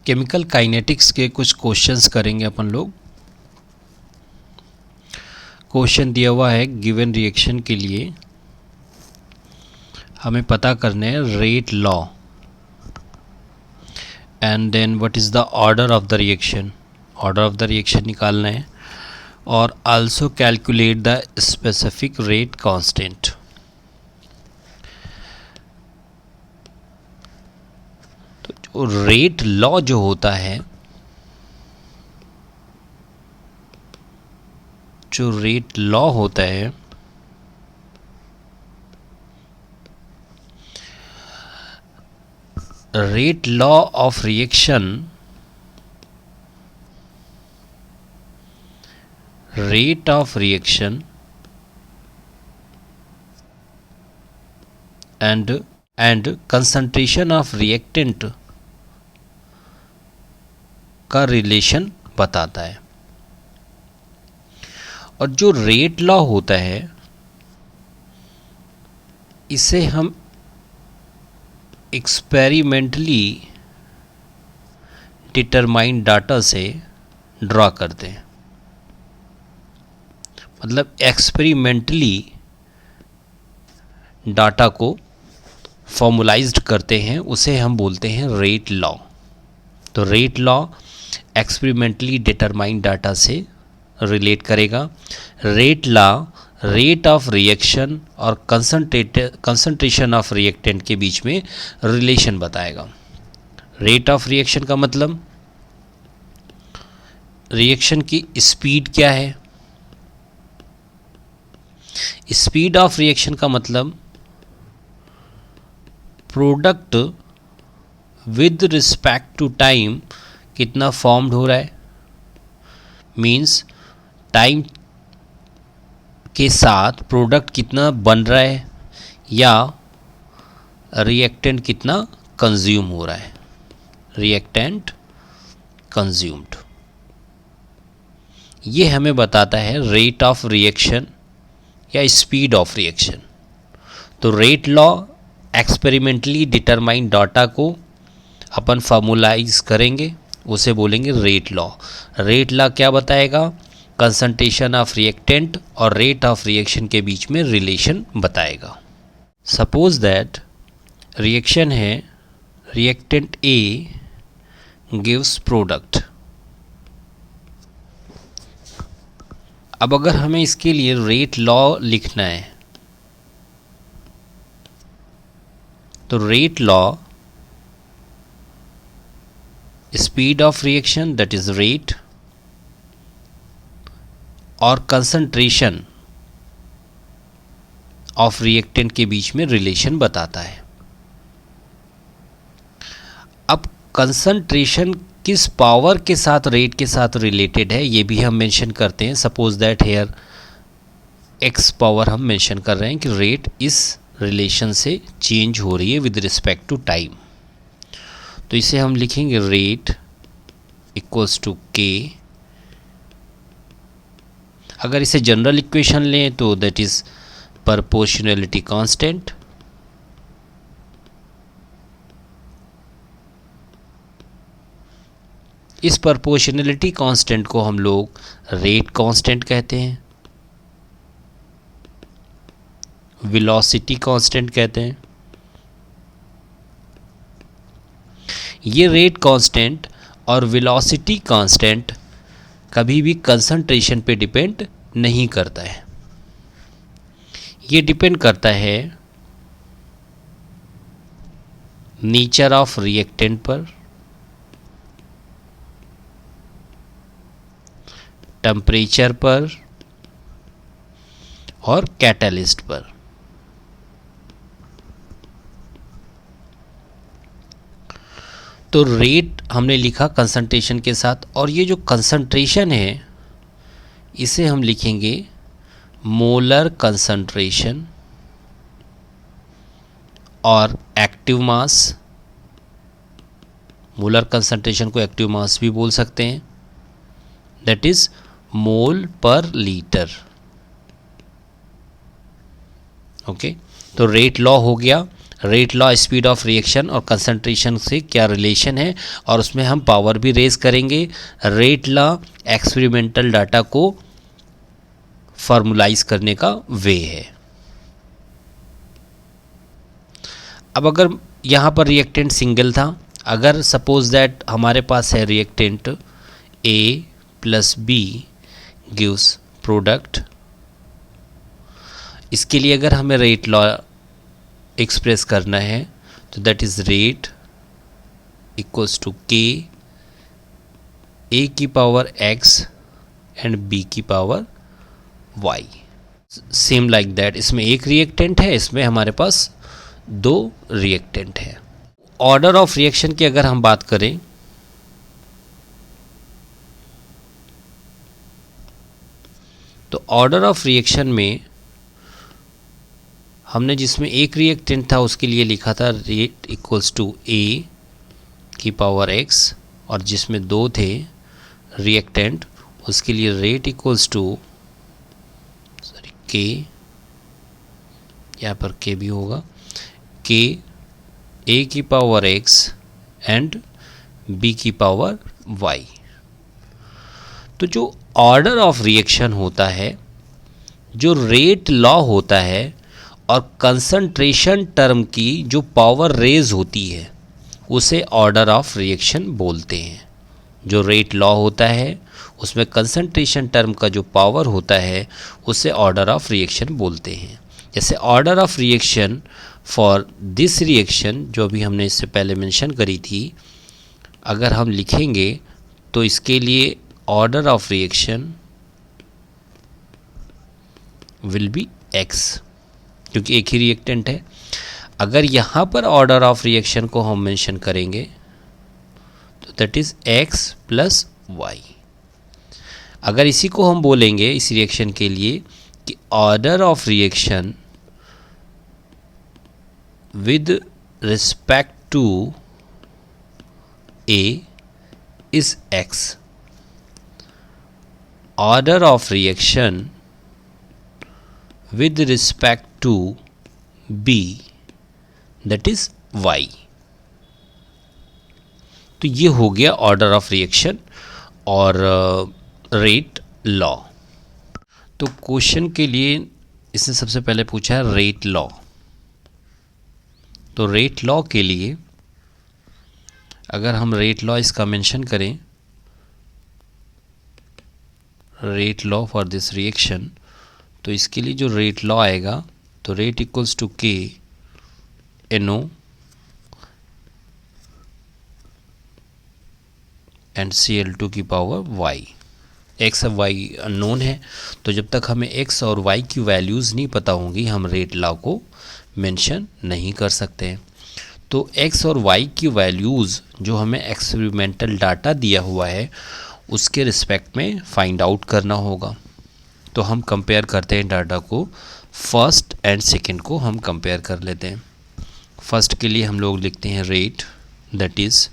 Chemical kinetics के कुछ questions करेंगे अपन लोग। क्वेश्चन दिया हुआ है गिवन रिएक्शन के लिए हमें पता करने हैं rate law and then what is the order of the reaction, order of the reaction निकालना है और also calculate the specific rate constant. तो जो रेट लॉ जो होता है, जो रेट लॉ होता है rate law of reaction, rate of reaction and concentration of reactant का रिलेशन बताता है। और जो रेट लॉ होता है इसे हम एक्सपेरिमेंटली डिटरमाइन डाटा से ड्रा करते हैं। मतलब एक्सपेरिमेंटली डाटा को फॉर्मुलाइज्ड करते हैं, उसे हम बोलते हैं रेट लॉ। तो rate law experimentally determine data से रिलेट करेगा। Rate law rate of reaction और कंसंट्रेशन ऑफ रिएक्टेंट के बीच में रिलेशन बताएगा। रेट ऑफ रिएक्शन का मतलब रिएक्शन की स्पीड क्या है, स्पीड ऑफ रिएक्शन का मतलब product with respect to time कितना फॉर्म्ड हो रहा है, मीन्स टाइम के साथ प्रोडक्ट कितना बन रहा है या रिएक्टेंट कितना कंज्यूम हो रहा है, रिएक्टेंट कंज्यूम्ड। ये हमें बताता है रेट ऑफ रिएक्शन या स्पीड ऑफ रिएक्शन। तो rate law experimentally determine data को अपन फॉर्मुलाइज करेंगे, उसे बोलेंगे रेट लॉ। रेट लॉ क्या बताएगा, कंसंट्रेशन ऑफ रिएक्टेंट और रेट ऑफ रिएक्शन के बीच में रिलेशन बताएगा। सपोज दैट रिएक्शन है रिएक्टेंट ए गिव्स प्रोडक्ट। अब अगर हमें इसके लिए रेट लॉ लिखना है तो rate law speed of reaction that is rate और कंसंट्रेशन ऑफ रिएक्टेंट के बीच में रिलेशन बताता है। अब कंसंट्रेशन किस पावर के साथ रेट के साथ रिलेटेड है ये भी हम मेंशन करते हैं। Suppose that here X power हम मेंशन कर रहे हैं कि रेट इस रिलेशन से चेंज हो रही है विद रिस्पेक्ट टू टाइम। तो इसे हम लिखेंगे रेट इक्वल्स टू के। अगर इसे जनरल इक्वेशन लें तो दैट इज प्रोपोर्शनैलिटी कांस्टेंट। इस प्रोपोर्शनैलिटी कांस्टेंट को हम लोग रेट कांस्टेंट कहते हैं, वेलोसिटी कांस्टेंट कहते हैं। ये रेट कांस्टेंट और वेलोसिटी कांस्टेंट कभी भी कंसंट्रेशन पे डिपेंड नहीं करता है। ये डिपेंड करता है नेचर ऑफ रिएक्टेंट पर, टेम्परेचर पर और कैटालिस्ट पर। तो रेट हमने लिखा कंसंट्रेशन के साथ, और ये जो कंसंट्रेशन है इसे हम लिखेंगे मोलर कंसंट्रेशन और एक्टिव मास। मोलर कंसंट्रेशन को एक्टिव मास भी बोल सकते हैं, दैट इज मोल पर लीटर। ओके, तो रेट लॉ हो गया rate law, speed of reaction और कंसंट्रेशन से क्या रिलेशन है, और उसमें हम पावर भी रेज करेंगे। रेट लॉ एक्सपेरिमेंटल डाटा को फॉर्मुलाइज करने का वे है। अब अगर यहाँ पर रिएक्टेंट सिंगल था, अगर सपोज दैट हमारे पास है reactant A plus B gives product, इसके लिए अगर हमें रेट लॉ एक्सप्रेस करना है तो that is rate equals to K A की पावर X एंड B की power Y। Same like that, इसमें एक रिएक्टेंट है, इसमें हमारे पास दो रिएक्टेंट है। ऑर्डर ऑफ रिएक्शन की अगर हम बात करें तो ऑर्डर ऑफ रिएक्शन में हमने जिसमें एक रिएक्टेंट था उसके लिए लिखा था रेट इक्वल्स टू A की पावर X, और जिसमें दो थे रिएक्टेंट उसके लिए रेट इक्वल्स टू K, यहाँ पर K भी होगा, K A की पावर X एंड B की पावर Y। तो जो ऑर्डर ऑफ रिएक्शन होता है, जो रेट लॉ होता है, और कंसंट्रेशन टर्म की जो पावर रेज होती है उसे ऑर्डर ऑफ रिएक्शन बोलते हैं। जो रेट लॉ होता है उसमें कंसंट्रेशन टर्म का जो पावर होता है उसे ऑर्डर ऑफ रिएक्शन बोलते हैं। जैसे order of reaction for this reaction जो भी हमने इससे पहले मेंशन करी थी, अगर हम लिखेंगे तो इसके लिए order of reaction will be X, क्योंकि एक ही रिएक्टेंट है। अगर यहाँ पर ऑर्डर ऑफ रिएक्शन को हम मेंशन करेंगे तो that is X plus Y। अगर इसी को हम बोलेंगे इस रिएक्शन के लिए कि order of reaction with respect to A is X, order of reaction with respect to B that is Y। तो ये हो गया ऑर्डर ऑफ रिएक्शन और रेट लॉ। तो क्वेश्चन के लिए इसने सबसे पहले पूछा है रेट लॉ। तो रेट लॉ के लिए अगर हम रेट लॉ इसका मेंशन करें, rate law for this reaction, तो इसके लिए जो रेट लॉ आएगा तो rate equals to K NO and Cl2 की पावर Y। X और Y अननोन है, तो जब तक हमें X और Y की वैल्यूज़ नहीं पता होंगी हम रेट लॉ को मेंशन नहीं कर सकते। तो X और Y की वैल्यूज़ जो हमें एक्सपेरिमेंटल डाटा दिया हुआ है उसके रिस्पेक्ट में फाइंड आउट करना होगा। तो हम कंपेयर करते हैं डाटा को, फर्स्ट एंड सेकंड को हम कंपेयर कर लेते हैं। फर्स्ट के लिए हम लोग लिखते हैं रेट दैट इज़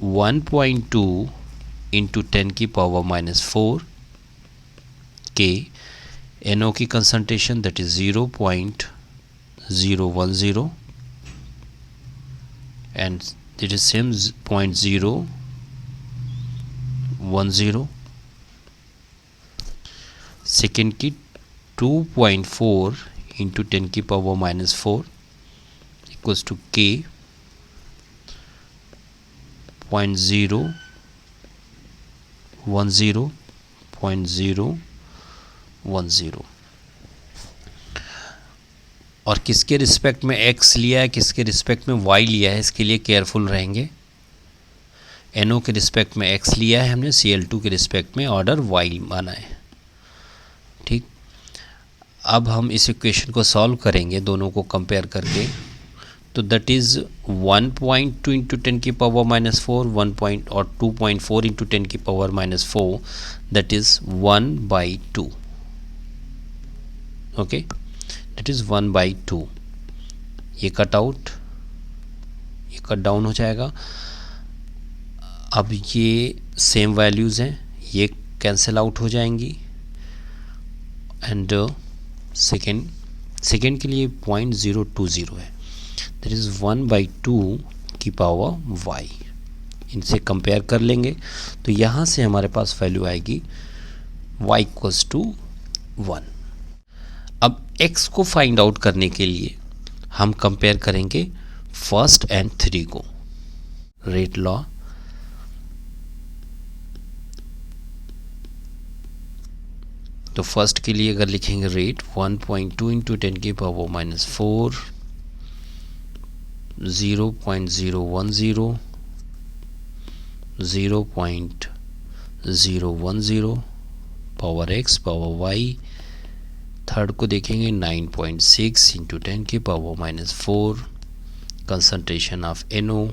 1.2 इंटू 10 की पावर -4 के, NO की concentration that is 0.010 and that is same 0.010। Second की 2.4 इंटू 10 की पावर -4 इक्वल्स टू K 0.010 और किसके रिस्पेक्ट में X लिया है, किसके रिस्पेक्ट में Y लिया है, इसके लिए केयरफुल रहेंगे। NO के रिस्पेक्ट में X लिया है हमने, Cl2 के रिस्पेक्ट में ऑर्डर Y माना है। ठीक, अब हम इस इक्वेशन को सॉल्व करेंगे दोनों को कंपेयर करके। तो दैट इज़ 1.2 इंटू 10 की पावर -4 और 2.4 इंटू 10 की power -4 that is 1/2। Okay, that is 1/2। ये कट आउट, ये कट डाउन हो जाएगा। अब ये सेम वैल्यूज़ हैं, ये कैंसिल आउट हो जाएंगी। एंड सेकेंड के लिए 0.020 है। दैट इज़ 1/2 की पावर y। इनसे कंपेयर कर लेंगे तो यहाँ से हमारे पास वैल्यू आएगी y इक्वल्स टू 1। अब x को फाइंड आउट करने के लिए हम कंपेयर करेंगे फर्स्ट एंड 3 को। रेट लॉ, तो फर्स्ट के लिए अगर लिखेंगे रेट 1.2 इंटू 10 की power -4, 0.010, 0.010 power x power y। Third को देखेंगे 9.6 इंटू 10 की power -4, concentration of NO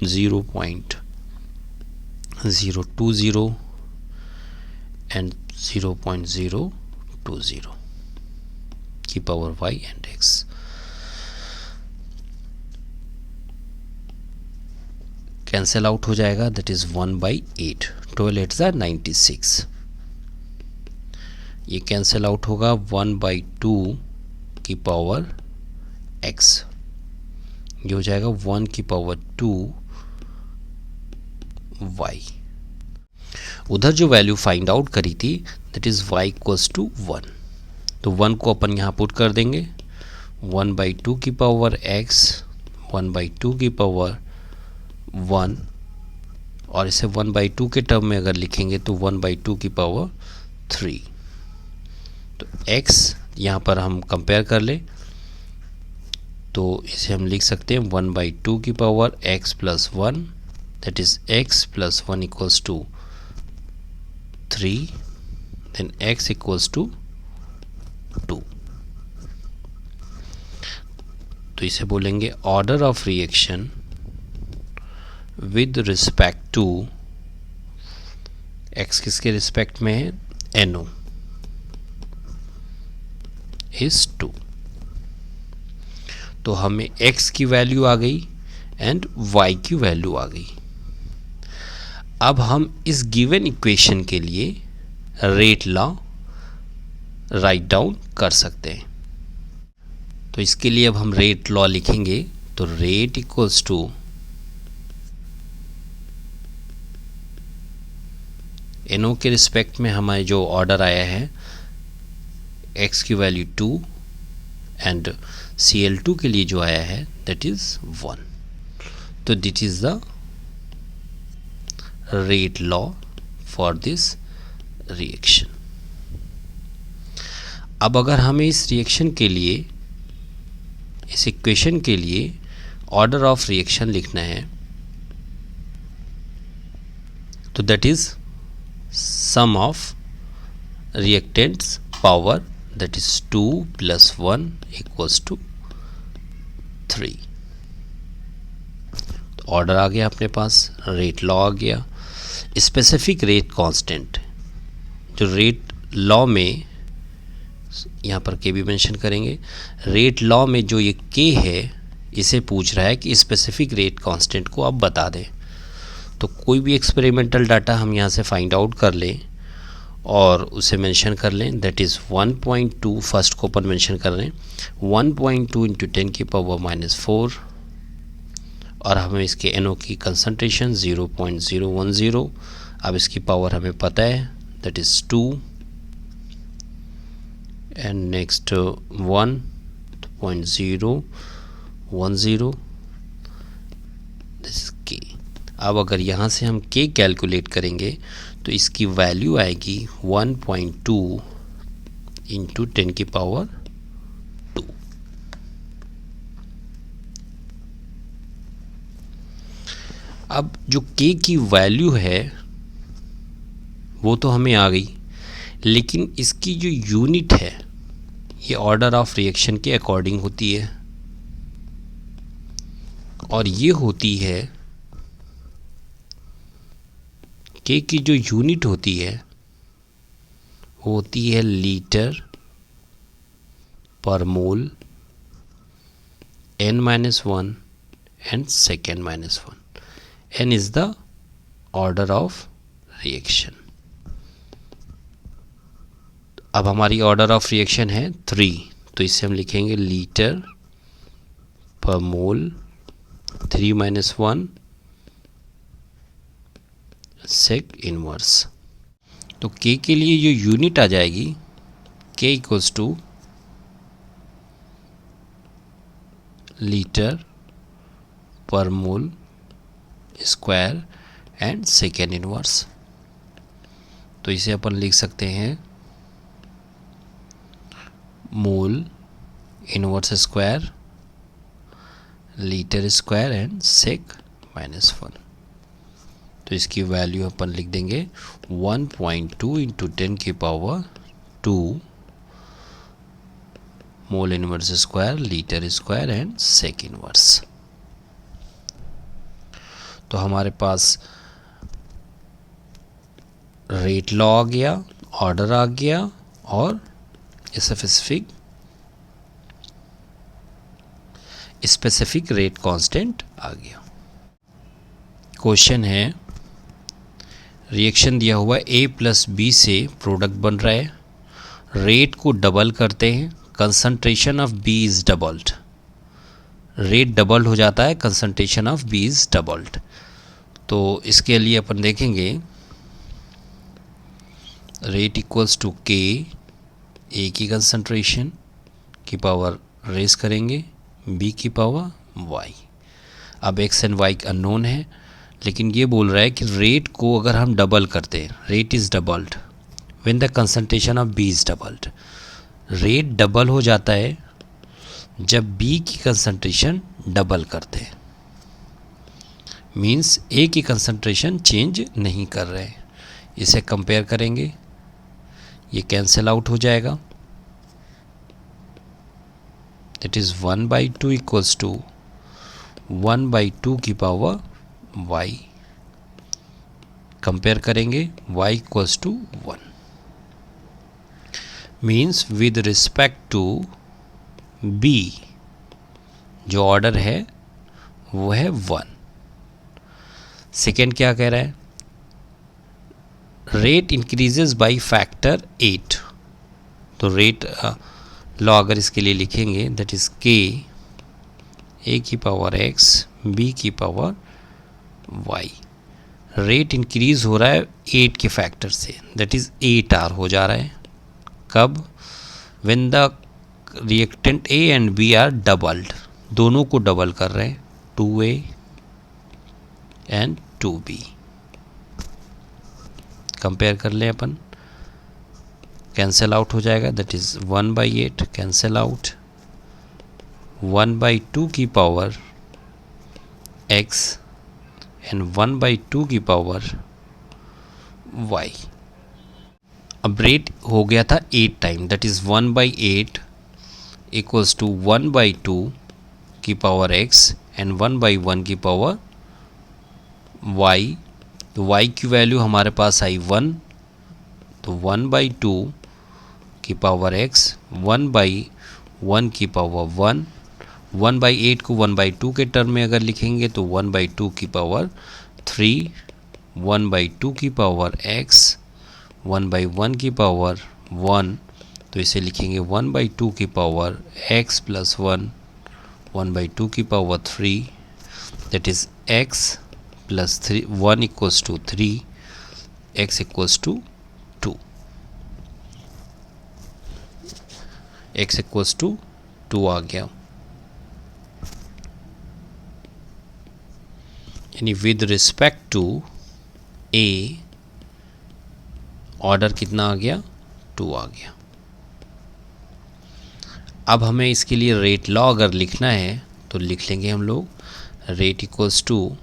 0.020 and 0.020 की power y and x। Cancel out हो जाएगा, दैट इज 1/8। 12 8 96। ये कैंसिल आउट होगा 1/2 की पावर x। ये हो जाएगा 1 की पावर 2 y। उधर जो वैल्यू फाइंड आउट करी थी that is y equals to 1, तो 1 को अपन यहाँ पुट कर देंगे। 1/2 की पावर x, 1/2 की पावर 1, और इसे 1/2 के टर्म में अगर लिखेंगे तो 1/2 की पावर 3। तो x यहाँ पर हम कंपेयर कर लें तो इसे हम लिख सकते हैं 1/2 की power x plus 1, that is x plus 1 equals to 3, then x equals to 2। तो इसे बोलेंगे order of reaction with respect to x किसके रिस्पेक्ट में है, NO इज 2। तो हमें x की वैल्यू आ गई एंड y की वैल्यू आ गई। अब हम इस गिवन इक्वेशन के लिए रेट लॉ राइट डाउन कर सकते हैं। तो इसके लिए अब हम रेट लॉ लिखेंगे, तो रेट इक्वल्स टू NO के रिस्पेक्ट में हमारे जो ऑर्डर आया है x की वैल्यू 2 एंड Cl2 के लिए जो आया है दैट इज 1। तो that is the rate law for this reaction. अब अगर हमें इस रिएक्शन के लिए, इस इक्वेशन के लिए ऑर्डर ऑफ रिएक्शन लिखना है तो that is sum of reactants power, that is 2 + 1 equals to 3। तो ऑर्डर आ गया अपने पास, रेट लॉ आ गया। स्पेसिफिक रेट कांस्टेंट, जो रेट लॉ में यहाँ पर के भी मेंशन करेंगे, रेट लॉ में जो ये के है इसे पूछ रहा है कि स्पेसिफिक रेट कांस्टेंट को आप बता दें। तो कोई भी एक्सपेरिमेंटल डाटा हम यहाँ से फाइंड आउट कर लें और उसे मेंशन कर लें, दैट इज़ 1.2। फर्स्ट को अपन मेंशन कर रहे हैं 1.2 इंटू 10 की पावर -4, और हमें इसके NO की कंसंट्रेशन 0.010। अब इसकी पावर हमें पता है that is 2 and next 1.010 this के। अब अगर यहाँ से हम के कैलकुलेट करेंगे तो इसकी वैल्यू आएगी 1.2 इंटू 10 की पावर 2। अब जो के की वैल्यू है वो तो हमें आ गई, लेकिन इसकी जो यूनिट है ये ऑर्डर ऑफ रिएक्शन के अकॉर्डिंग होती है, और ये होती है के की जो यूनिट होती है वो होती है litre per mole n-1 and second -1। n is the order of reaction. अब हमारी ऑर्डर ऑफ रिएक्शन है 3, तो इसे हम लिखेंगे litre per mole 3 minus 1 sec inverse. तो K के लिए जो यूनिट आ जाएगी K equals to litre per mole square and second inverse. तो इसे अपन लिख सकते हैं mole inverse square litre square and sec minus 1। तो इसकी वैल्यू अपन लिख देंगे 1.2 इंटू 10 की power 2 mole inverse square litre square and sec inverse. तो हमारे पास रेट लॉ आ गया, ऑर्डर आ गया और स्पेसिफिक रेट कांस्टेंट आ गया। क्वेश्चन है रिएक्शन दिया हुआ A प्लस बी से प्रोडक्ट बन रहा है, रेट को डबल करते हैं, concentration of B is doubled, rate double हो जाता है, concentration of B is doubled. तो इसके लिए अपन देखेंगे rate equals to K, A की कंसंट्रेशन की पावर रेस करेंगे B की पावर Y। अब X एंड Y अननोन है, लेकिन ये बोल रहा है कि रेट को अगर हम डबल करते हैं, rate is doubled when the concentration of B is doubled. Rate double हो जाता है जब B की कंसंट्रेशन डबल करते हैं, मीन्स A की कंसंट्रेशन चेंज नहीं कर रहे हैं। इसे कंपेयर करेंगे, ये कैंसिल आउट हो जाएगा, दैट इज़ 1/2 इक्वल्स टू 1/2 की पावर y। कंपेयर करेंगे y equals to 1, means with respect to b जो ऑर्डर है वो है 1। सेकेंड क्या कह रहा है, रेट इंक्रीजेस बाय फैक्टर 8। तो रेट लॉ अगर इसके लिए लिखेंगे दैट इज K A की पावर x B की पावर y। रेट इंक्रीज हो रहा है 8 के फैक्टर से, दैट इज 8R हो जा रहा है। कब? When the reactant A and B are doubled, दोनों को डबल कर रहे हैं, 2A एंड 2B। कंपेयर कर लें अपन, कैंसिल आउट हो जाएगा, दैट इज 1/8 कैंसिल आउट, 1/2 की पावर x एंड 1/2 की पावर y। अब रेट हो गया था 8 time, that is 1/8 equals to 1/2 की पावर x एंड 1/1 की पावर y। तो y की वैल्यू हमारे पास आई 1, तो 1/2 की पावर x 1/1 की पावर 1, 1/8 को 1/2 के टर्म में अगर लिखेंगे तो 1/2 की पावर 3, 1/2 की पावर x 1/1 की पावर 1। तो इसे लिखेंगे 1/2 की पावर x प्लस 1, 1/2 की power 3, that is x plus 3 1 equals to 3, x equals to 2, x equals to 2 आ गया। यानी with respect to A order कितना आ गया, 2 आ गया। अब हमें इसके लिए रेट लॉ अगर लिखना है तो लिख लेंगे हम लोग, रेट इक्वल्स टू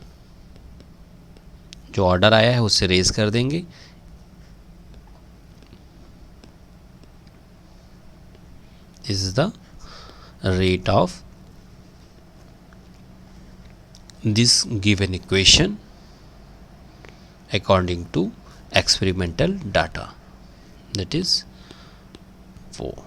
जो ऑर्डर आया है उससे रेज कर देंगे, this is the rate of this given equation according to experimental data, that is 4।